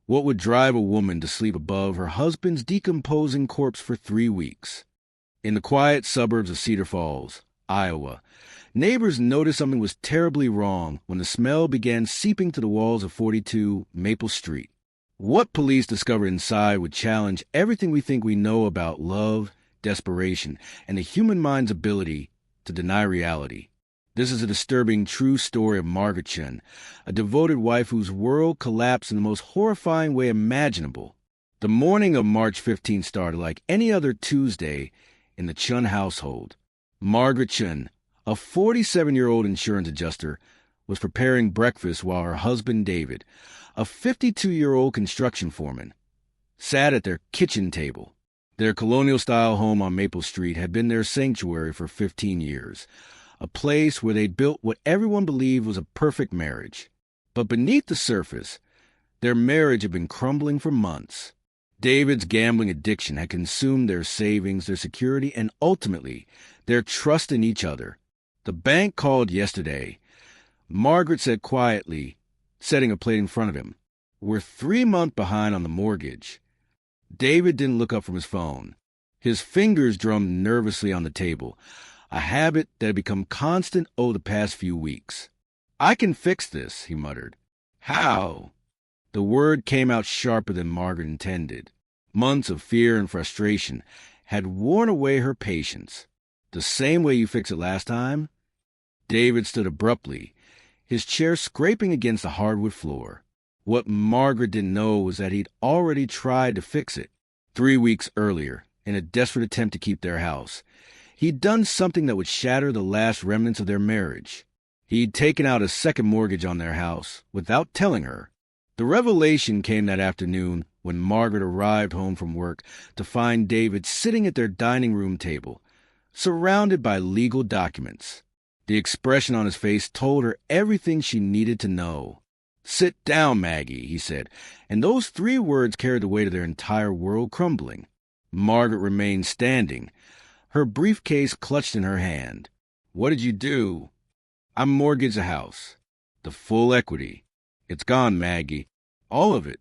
What would drive a woman to sleep above her husband's decomposing corpse for 3 weeks? In the quiet suburbs of Cedar Falls, Iowa, neighbors noticed something was terribly wrong when the smell began seeping to the walls of 42 Maple Street. What police discovered inside would challenge everything we think we know about love, desperation, and the human mind's ability to deny reality. This is a disturbing true story of Margaret Chen, a devoted wife whose world collapsed in the most horrifying way imaginable. The morning of March 15 started like any other Tuesday in the Chen household. Margaret Chen, a 47-year-old insurance adjuster, was preparing breakfast while her husband David, a 52-year-old construction foreman, sat at their kitchen table. Their colonial-style home on Maple Street had been their sanctuary for 15 years, a place where they'd built what everyone believed was a perfect marriage. But beneath the surface, their marriage had been crumbling for months. David's gambling addiction had consumed their savings, their security, and ultimately, their trust in each other. The bank called yesterday. Margaret said quietly, setting a plate in front of him, "We're 3 months behind on the mortgage." David didn't look up from his phone. His fingers drummed nervously on the table, a habit that had become constant over the past few weeks. "I can fix this," he muttered. "How?" The word came out sharper than Margaret intended. Months of fear and frustration had worn away her patience. "The same way you fixed it last time?" David stood abruptly, his chair scraping against the hardwood floor. What Margaret didn't know was that he'd already tried to fix it 3 weeks earlier in a desperate attempt to keep their house. He'd done something that would shatter the last remnants of their marriage. He'd taken out a second mortgage on their house without telling her. The revelation came that afternoon when Margaret arrived home from work to find David sitting at their dining room table, surrounded by legal documents. The expression on his face told her everything she needed to know. "Sit down, Maggie," he said, and those 3 words carried the weight of their entire world crumbling. Margaret remained standing, her briefcase clutched in her hand. "What did you do?" "I mortgaged the house. The full equity. It's gone, Maggie. All of it."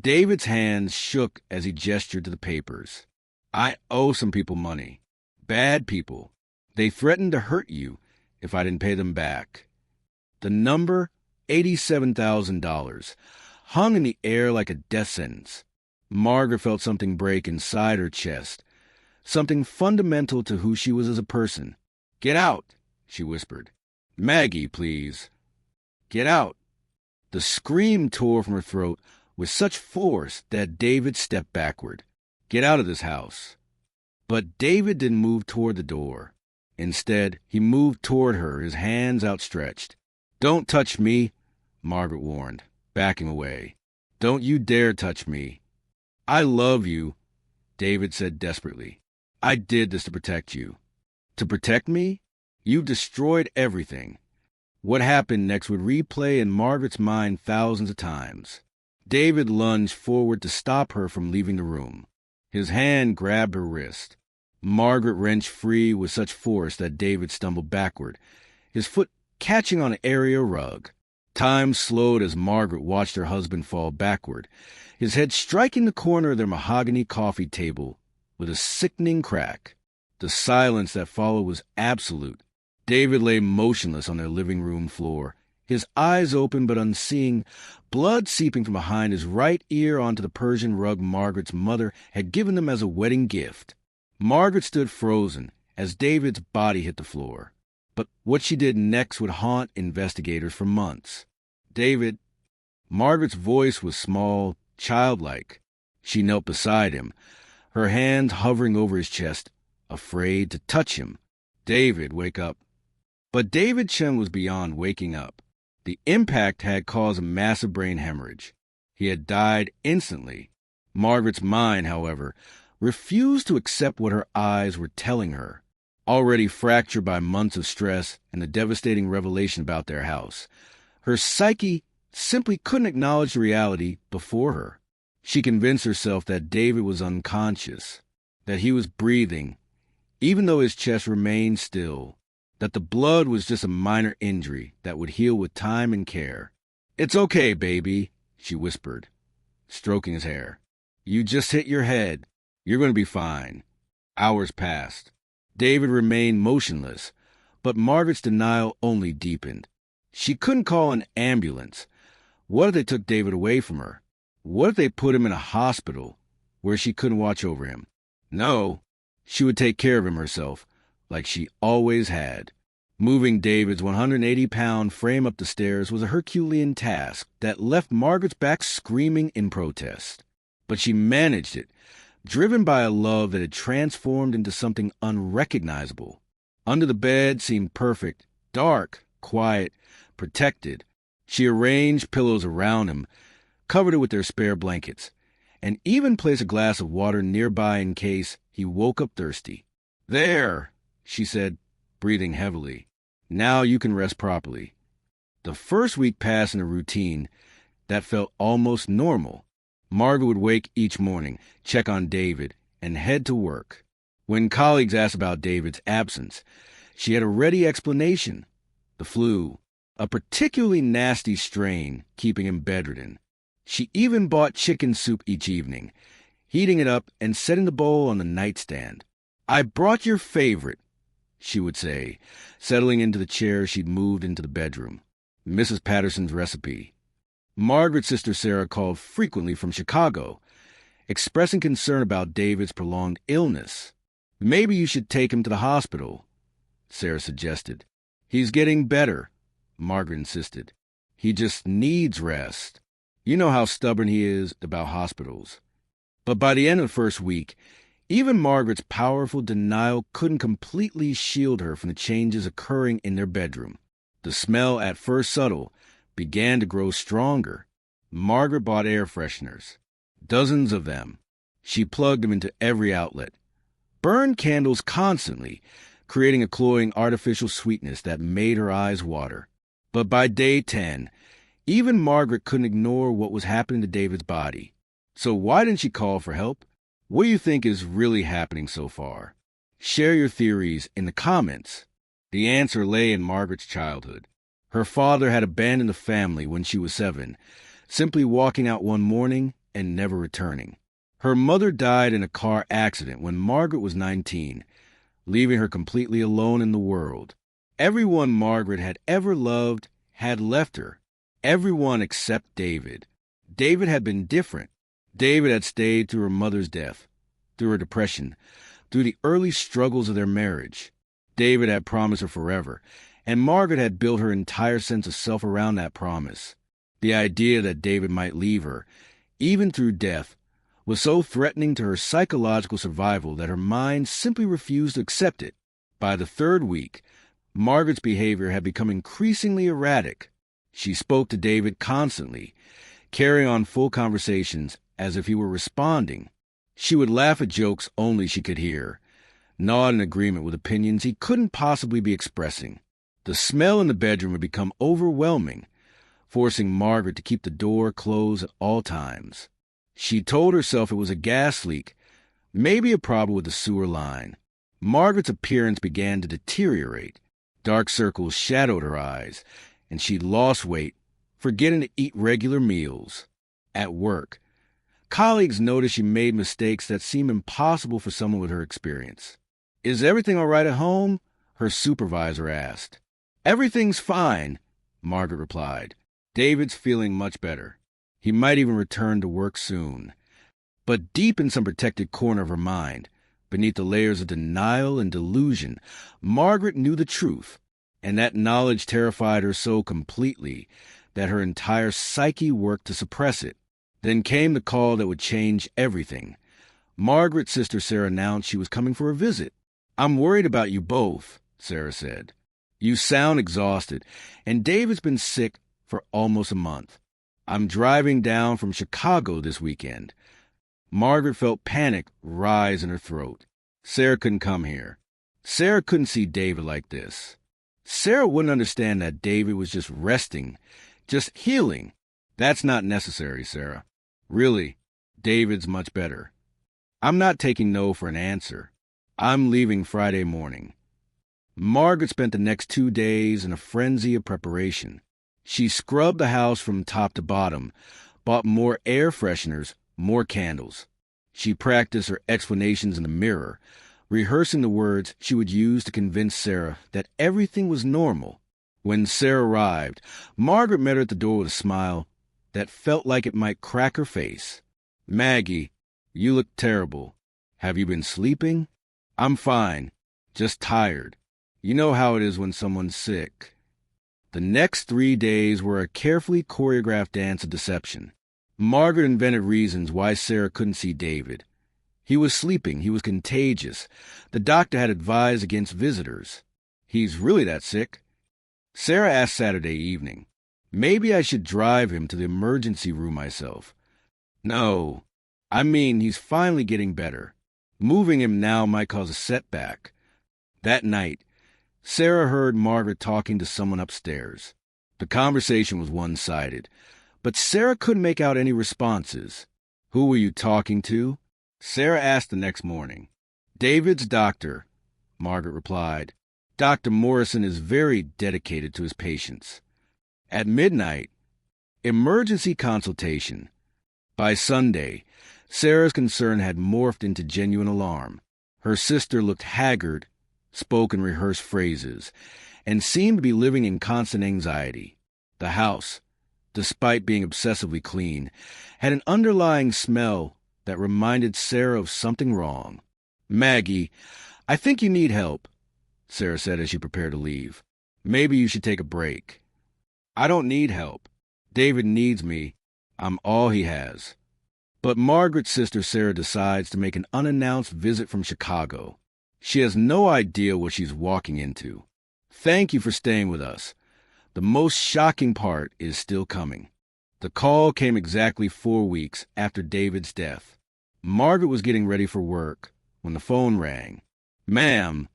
David's hands shook as he gestured to the papers. "I owe some people money. Bad people. They threatened to hurt you if I didn't pay them back." The number, $87,000, hung in the air like a death sentence. Margaret felt something break inside her chest, something fundamental to who she was as a person. "Get out," she whispered. "Maggie, please. Get out." The scream tore from her throat with such force that David stepped backward. "Get out of this house." But David didn't move toward the door. Instead, he moved toward her, his hands outstretched. "Don't touch me," Margaret warned, backing away. "Don't you dare touch me." "I love you," David said desperately. "I did this to protect you." "To protect me? You've destroyed everything." What happened next would replay in Margaret's mind thousands of times. David lunged forward to stop her from leaving the room. His hand grabbed her wrist. Margaret wrenched free with such force that David stumbled backward, his foot catching on an area rug. Time slowed as Margaret watched her husband fall backward, his head striking the corner of their mahogany coffee table with a sickening crack. The silence that followed was absolute. David lay motionless on their living room floor, his eyes open but unseeing, blood seeping from behind his right ear onto the Persian rug Margaret's mother had given them as a wedding gift. Margaret stood frozen as David's body hit the floor. But what she did next would haunt investigators for months. "David." Margaret's voice was small, childlike. She knelt beside him, her hands hovering over his chest, afraid to touch him. "David, wake up." But David Chen was beyond waking up. The impact had caused a massive brain hemorrhage. He had died instantly. Margaret's mind, however, refused to accept what her eyes were telling her. Already fractured by months of stress and the devastating revelation about their house, her psyche simply couldn't acknowledge the reality before her. She convinced herself that David was unconscious, that he was breathing, even though his chest remained still, that the blood was just a minor injury that would heal with time and care. "It's okay, baby," she whispered. stroking his hair. "You just hit your head. You're going to be fine." Hours passed. David remained motionless, but Margaret's denial only deepened. She couldn't call an ambulance. What if they took David away from her? What if they put him in a hospital where she couldn't watch over him? No, she would take care of him herself, like she always had. Moving David's 180-pound frame up the stairs was a Herculean task that left Margaret's back screaming in protest. But she managed it, driven by a love that had transformed into something unrecognizable. Under the bed seemed perfect, dark, quiet, protected. She arranged pillows around him, covered it with their spare blankets, and even placed a glass of water nearby in case he woke up thirsty. "There," she said, breathing heavily. "Now you can rest properly." The first week passed in a routine that felt almost normal. Margaret would wake each morning, check on David, and head to work. When colleagues asked about David's absence, she had a ready explanation: the flu, a particularly nasty strain keeping him bedridden. She even bought chicken soup each evening, heating it up and setting the bowl on the nightstand. "I brought your favorite," she would say, settling into the chair she'd moved into the bedroom. Mrs. Patterson's recipe. Margaret's sister Sarah called frequently from Chicago, expressing concern about David's prolonged illness. "Maybe you should take him to the hospital," Sarah suggested. "He's getting better," Margaret insisted. "He just needs rest." You know how stubborn he is about hospitals. But by the end of the first week, even Margaret's powerful denial couldn't completely shield her from the changes occurring in their bedroom. The smell, at first subtle, began to grow stronger. Margaret bought air fresheners, dozens of them. She plugged them into every outlet. Burned candles constantly, creating a cloying artificial sweetness that made her eyes water. But by day 10, even Margaret couldn't ignore what was happening to David's body. So why didn't she call for help? What do you think is really happening so far? Share your theories in the comments. The answer lay in Margaret's childhood. Her father had abandoned the family when she was 7, simply walking out one morning and never returning. Her mother died in a car accident when Margaret was 19, leaving her completely alone in the world. Everyone Margaret had ever loved had left her. Everyone except David. David had been different. David had stayed through her mother's death, through her depression, through the early struggles of their marriage. David had promised her forever, and Margaret had built her entire sense of self around that promise. The idea that David might leave her, even through death, was so threatening to her psychological survival that her mind simply refused to accept it. By the third week, Margaret's behavior had become increasingly erratic. She spoke to David constantly, carrying on full conversations as if he were responding. She would laugh at jokes only she could hear, nod in agreement with opinions he couldn't possibly be expressing. The smell in the bedroom would become overwhelming, forcing Margaret to keep the door closed at all times. She told herself it was a gas leak, maybe a problem with the sewer line. Margaret's appearance began to deteriorate. Dark circles shadowed her eyes, and she lost weight, forgetting to eat regular meals. At work, colleagues noticed she made mistakes that seemed impossible for someone with her experience. "Is everything all right at home?" her supervisor asked. "Everything's fine," Margaret replied. "David's feeling much better. He might even return to work soon." But deep in some protected corner of her mind, beneath the layers of denial and delusion, Margaret knew the truth, and that knowledge terrified her so completely that her entire psyche worked to suppress it. Then came the call that would change everything. Margaret's sister Sarah announced she was coming for a visit. "I'm worried about you both," Sarah said. "You sound exhausted, and David's been sick for almost a month. I'm driving down from Chicago this weekend." Margaret felt panic rise in her throat. Sarah couldn't come here. Sarah couldn't see David like this. Sarah wouldn't understand that David was just resting, just healing. "That's not necessary, Sarah. Really, David's much better. I'm not taking no for an answer. I'm leaving Friday morning." Margaret spent the next 2 days in a frenzy of preparation. She scrubbed the house from top to bottom, bought more air fresheners, more candles. She practiced her explanations in the mirror, rehearsing the words she would use to convince Sarah that everything was normal. When Sarah arrived, Margaret met her at the door with a smile that felt like it might crack her face. "Maggie, you look terrible. Have you been sleeping?" "I'm fine, just tired. You know how it is when someone's sick." The next 3 days were a carefully choreographed dance of deception. Margaret invented reasons why Sarah couldn't see David. He was sleeping. He was contagious. The doctor had advised against visitors. "He's really that sick?" Sarah asked Saturday evening, "Maybe I should drive him to the emergency room myself." "No, I mean he's finally getting better. Moving him now might cause a setback." That night, Sarah heard Margaret talking to someone upstairs. The conversation was one-sided, but Sarah couldn't make out any responses. "Who were you talking to?" Sarah asked the next morning. "David's doctor," Margaret replied. "Dr. Morrison is very dedicated to his patients." At midnight, emergency consultation. By Sunday, Sarah's concern had morphed into genuine alarm. Her sister looked haggard, spoke in rehearsed phrases, and seemed to be living in constant anxiety. The house, despite being obsessively clean, had an underlying smell that reminded Sarah of something wrong. "Maggie, I think you need help," Sarah said as she prepared to leave. "Maybe you should take a break." "I don't need help. David needs me. I'm all he has." But Margaret's sister Sarah decides to make an unannounced visit from Chicago. She has no idea what she's walking into. "Thank you for staying with us. The most shocking part is still coming." The call came exactly 4 weeks after David's death. Margaret was getting ready for work when the phone rang. "Ma'am,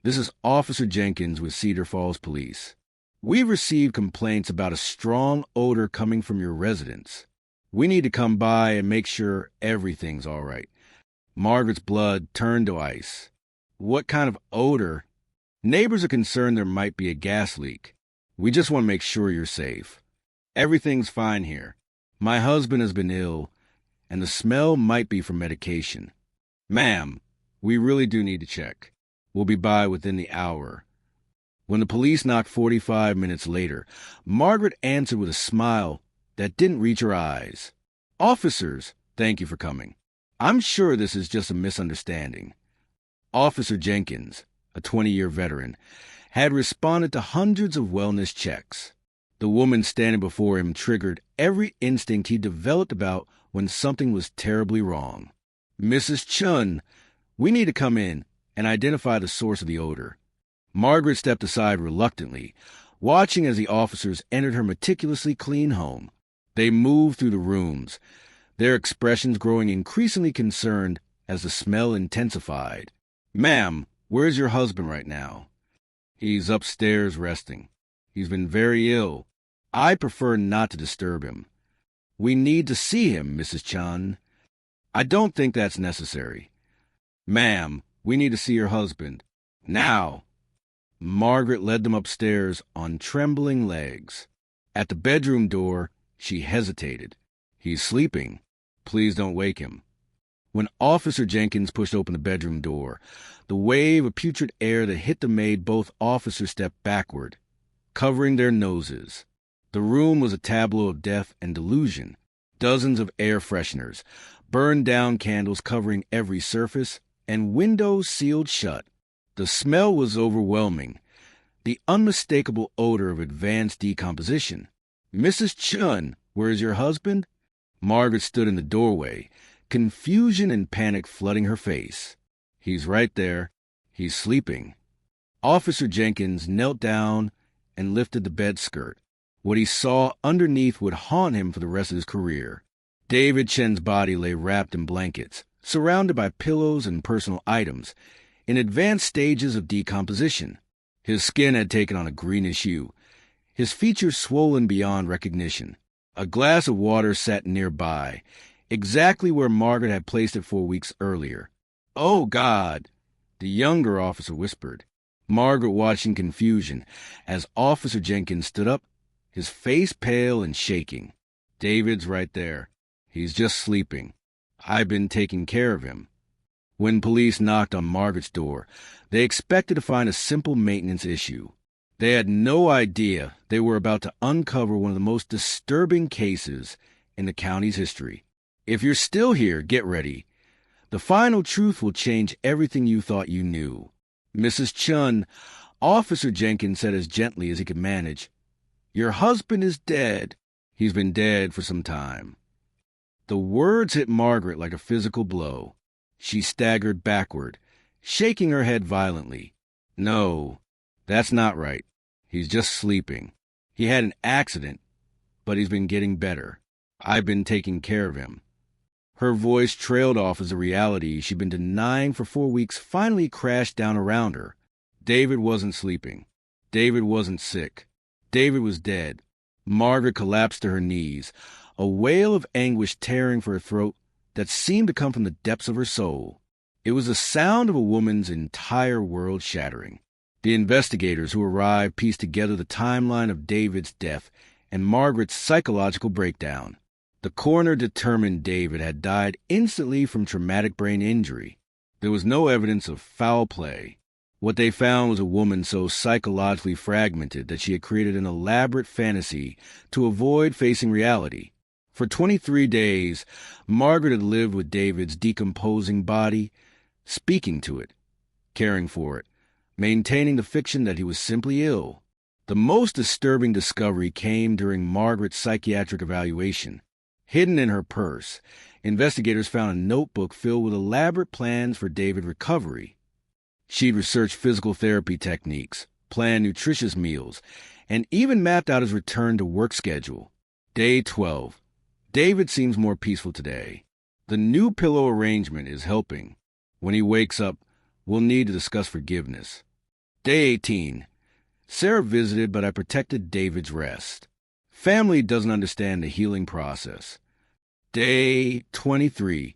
this is Officer Jenkins with Cedar Falls Police. We've received complaints about a strong odor coming from your residence. We need to come by and make sure everything's all right." Margaret's blood turned to ice. "What kind of odor?" "Neighbors are concerned there might be a gas leak. We just want to make sure you're safe. Everything's fine here. My husband has been ill, and the smell might be from medication." "Ma'am, we really do need to check. We'll be by within the hour." When the police knocked 45 minutes later, Margaret answered with a smile that didn't reach her eyes. "Officers, thank you for coming. I'm sure this is just a misunderstanding." Officer Jenkins, a 20-year veteran, had responded to hundreds of wellness checks. The woman standing before him triggered every instinct he developed about when something was terribly wrong. "Mrs. Chen, we need to come in and identify the source of the odor." Margaret stepped aside reluctantly, watching as the officers entered her meticulously clean home. They moved through the rooms, their expressions growing increasingly concerned as the smell intensified. "Ma'am, where's your husband right now?" "He's upstairs resting. He's been very ill. I prefer not to disturb him." "We need to see him, Mrs. Chan." "I don't think that's necessary." "Ma'am, we need to see your husband. Now." Margaret led them upstairs on trembling legs. At the bedroom door, she hesitated. "He's sleeping. Please don't wake him." When Officer Jenkins pushed open the bedroom door, the wave of putrid air that hit them made both officers step backward, covering their noses. The room was a tableau of death and delusion. Dozens of air fresheners, burned-down candles covering every surface, and windows sealed shut. The smell was overwhelming, the unmistakable odor of advanced decomposition. "Mrs. Chun, where is your husband?" Margaret stood in the doorway, confusion and panic flooding her face. "He's right there. He's sleeping." Officer Jenkins knelt down and lifted the bed skirt. What he saw underneath would haunt him for the rest of his career. David Chen's body lay wrapped in blankets, surrounded by pillows and personal items, in advanced stages of decomposition. His skin had taken on a greenish hue, his features swollen beyond recognition. A glass of water sat nearby, exactly where Margaret had placed it 4 weeks earlier. "Oh, God!" the younger officer whispered. Margaret watched in confusion as Officer Jenkins stood up, his face pale and shaking. David's right there. He's just sleeping. I've been taking care of him. When police knocked on Margaret's door, they expected to find a simple maintenance issue. They had no idea they were about to uncover one of the most disturbing cases in the county's history. If you're still here, get ready. The final truth will change everything you thought you knew. Mrs. Chen, Officer Jenkins said as gently as he could manage, "Your husband is dead. He's been dead for some time." The words hit Margaret like a physical blow. She staggered backward, shaking her head violently. "No, that's not right. He's just sleeping. He had an accident, but he's been getting better. I've been taking care of him." Her voice trailed off as the reality she'd been denying for 4 weeks finally crashed down around her. David wasn't sleeping. David wasn't sick. David was dead. Margaret collapsed to her knees, a wail of anguish tearing for her throat that seemed to come from the depths of her soul. It was the sound of a woman's entire world shattering. The investigators who arrived pieced together the timeline of David's death and Margaret's psychological breakdown. The coroner determined David had died instantly from traumatic brain injury. There was no evidence of foul play. What they found was a woman so psychologically fragmented that she had created an elaborate fantasy to avoid facing reality. For 23 days, Margaret had lived with David's decomposing body, speaking to it, caring for it, maintaining the fiction that he was simply ill. The most disturbing discovery came during Margaret's psychiatric evaluation. Hidden in her purse, investigators found a notebook filled with elaborate plans for David's recovery. She'd researched physical therapy techniques, planned nutritious meals, and even mapped out his return to work schedule. Day 12. David seems more peaceful today. The new pillow arrangement is helping. When he wakes up, we'll need to discuss forgiveness. Day 18. Sarah visited, but I protected David's rest. Family doesn't understand the healing process. Day 23.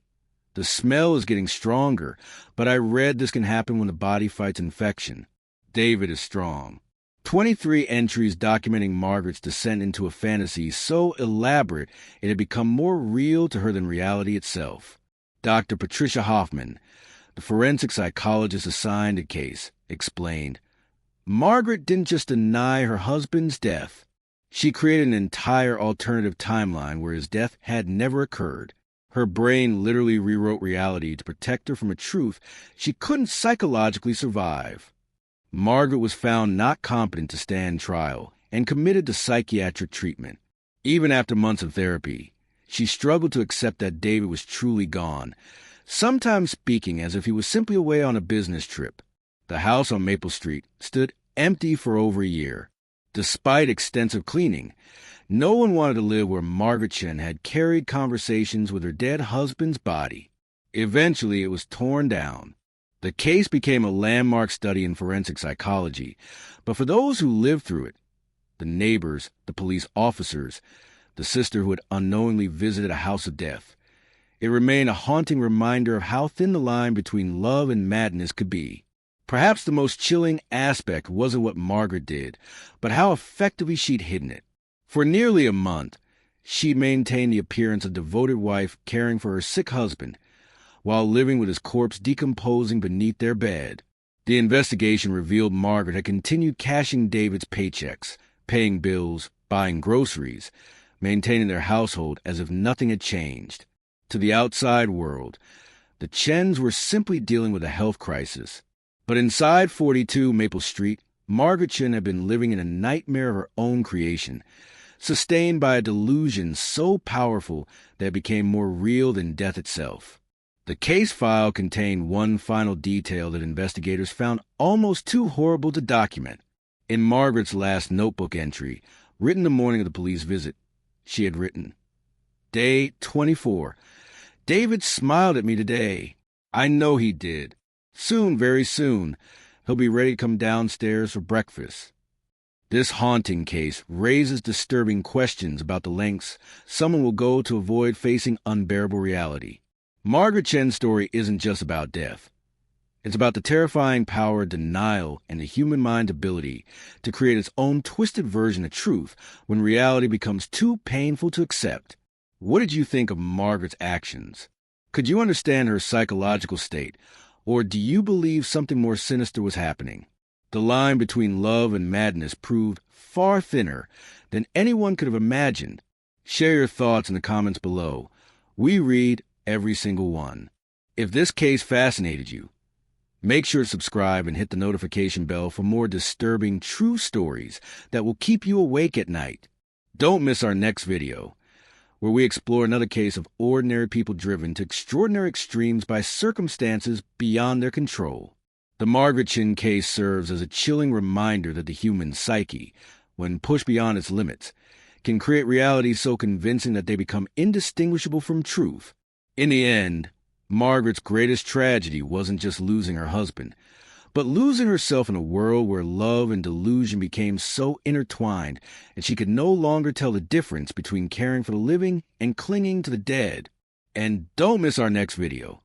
The smell is getting stronger, but I read this can happen when the body fights infection. David is strong. 23 entries documenting Margaret's descent into a fantasy so elaborate it had become more real to her than reality itself. Dr. Patricia Hoffman, the forensic psychologist assigned to the case, explained, "Margaret didn't just deny her husband's death. She created an entire alternative timeline where his death had never occurred. Her brain literally rewrote reality to protect her from a truth she couldn't psychologically survive." Margaret was found not competent to stand trial and committed to psychiatric treatment. Even after months of therapy, she struggled to accept that David was truly gone, sometimes speaking as if he was simply away on a business trip. The house on Maple Street stood empty for over a year. Despite extensive cleaning, no one wanted to live where Margaret Chen had carried conversations with her dead husband's body. Eventually, it was torn down. The case became a landmark study in forensic psychology, but for those who lived through it, the neighbors, the police officers, the sister who had unknowingly visited a house of death, it remained a haunting reminder of how thin the line between love and madness could be. Perhaps the most chilling aspect wasn't what Margaret did, but how effectively she'd hidden it. For nearly a month, she maintained the appearance of a devoted wife caring for her sick husband, while living with his corpse decomposing beneath their bed. The investigation revealed Margaret had continued cashing David's paychecks, paying bills, buying groceries, maintaining their household as if nothing had changed. To the outside world, the Chens were simply dealing with a health crisis. But inside 42 Maple Street, Margaret Chen had been living in a nightmare of her own creation, sustained by a delusion so powerful that it became more real than death itself. The case file contained one final detail that investigators found almost too horrible to document. In Margaret's last notebook entry, written the morning of the police visit, she had written, "Day 24. David smiled at me today. I know he did. Soon, very soon, he'll be ready to come downstairs for breakfast." This haunting case raises disturbing questions about the lengths someone will go to avoid facing unbearable reality. Margaret Chen's story isn't just about death. It's about the terrifying power of denial and the human mind's ability to create its own twisted version of truth when reality becomes too painful to accept. What did you think of Margaret's actions? Could you understand her psychological state, or do you believe something more sinister was happening? The line between love and madness proved far thinner than anyone could have imagined. Share your thoughts in the comments below. We read every single one. If this case fascinated you, make sure to subscribe and hit the notification bell for more disturbing true stories that will keep you awake at night. Don't miss our next video, where we explore another case of ordinary people driven to extraordinary extremes by circumstances beyond their control. The Margaret Chen case serves as a chilling reminder that the human psyche, when pushed beyond its limits, can create realities so convincing that they become indistinguishable from truth. In the end, Margaret's greatest tragedy wasn't just losing her husband, but losing herself in a world where love and delusion became so intertwined that she could no longer tell the difference between caring for the living and clinging to the dead. And don't miss our next video.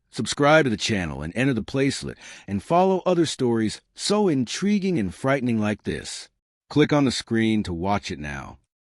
Subscribe to the channel and enter the placelet and follow other stories so intriguing and frightening like this. Click on the screen to watch it now.